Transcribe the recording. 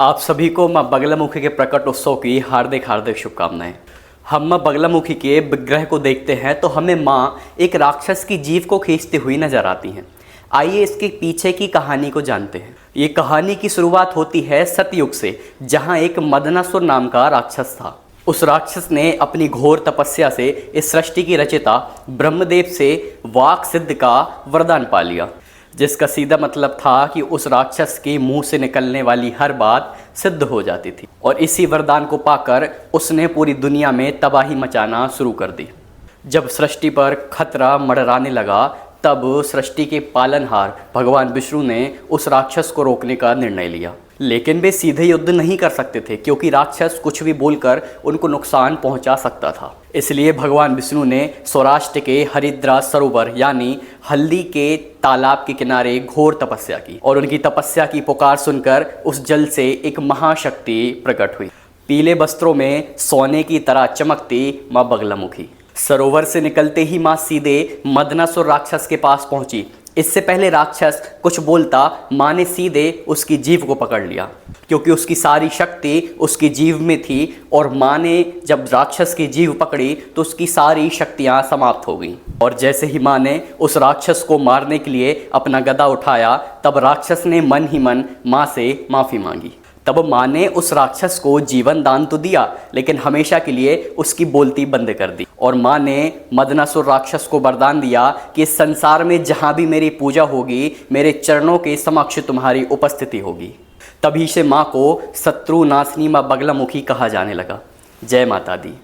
आप सभी को माँ बगलामुखी के प्रकट उत्सव की हार्दिक हार्दिक शुभकामनाएं। हम माँ बगलामुखी के विग्रह को देखते हैं तो हमें माँ एक राक्षस की जीव को खींचती हुई नजर आती हैं। आइए इसके पीछे की कहानी को जानते हैं। ये कहानी की शुरुआत होती है सतयुग से, जहाँ एक मदनासुर नाम का राक्षस था। उस राक्षस ने अपनी घोर तपस्या से इस सृष्टि की रचयिता ब्रह्मदेव से वाक सिद्ध का वरदान पा लिया, जिसका सीधा मतलब था कि उस राक्षस के मुंह से निकलने वाली हर बात सिद्ध हो जाती थी। और इसी वरदान को पाकर उसने पूरी दुनिया में तबाही मचाना शुरू कर दी। जब सृष्टि पर खतरा मंडराने लगा, तब सृष्टि के पालनहार भगवान विष्णु ने उस राक्षस को रोकने का निर्णय लिया। लेकिन वे सीधे युद्ध नहीं कर सकते थे, क्योंकि राक्षस कुछ भी बोलकर उनको नुकसान पहुंचा सकता था। इसलिए भगवान विष्णु ने सौराष्ट्र के हरिद्रा सरोवर यानी हल्दी के तालाब के किनारे घोर तपस्या की, और उनकी तपस्या की पुकार सुनकर उस जल से एक महाशक्ति प्रकट हुई। पीले वस्त्रों में सोने की तरह चमकती माँ बगलामुखी सरोवर से निकलते ही माँ सीधे मदनासुर राक्षस के पास पहुंची। इससे पहले राक्षस कुछ बोलता, माँ ने सीधे उसकी जीभ को पकड़ लिया, क्योंकि उसकी सारी शक्ति उसकी जीभ में थी। और माँ ने जब राक्षस की जीभ पकड़ी तो उसकी सारी शक्तियाँ समाप्त हो गईं। और जैसे ही माँ ने उस राक्षस को मारने के लिए अपना गदा उठाया, तब राक्षस ने मन ही मन माँ से माफ़ी मांगी। तब माँ ने उस राक्षस को जीवन दान तो दिया, लेकिन हमेशा के लिए उसकी बोलती बंद कर दी। और माँ ने मदनासुर राक्षस को वरदान दिया कि इस संसार में जहाँ भी मेरी पूजा होगी, मेरे चरणों के समक्ष तुम्हारी उपस्थिति होगी। तभी से माँ को शत्रु नाशनी माँ बगलामुखी कहा जाने लगा। जय माता दी।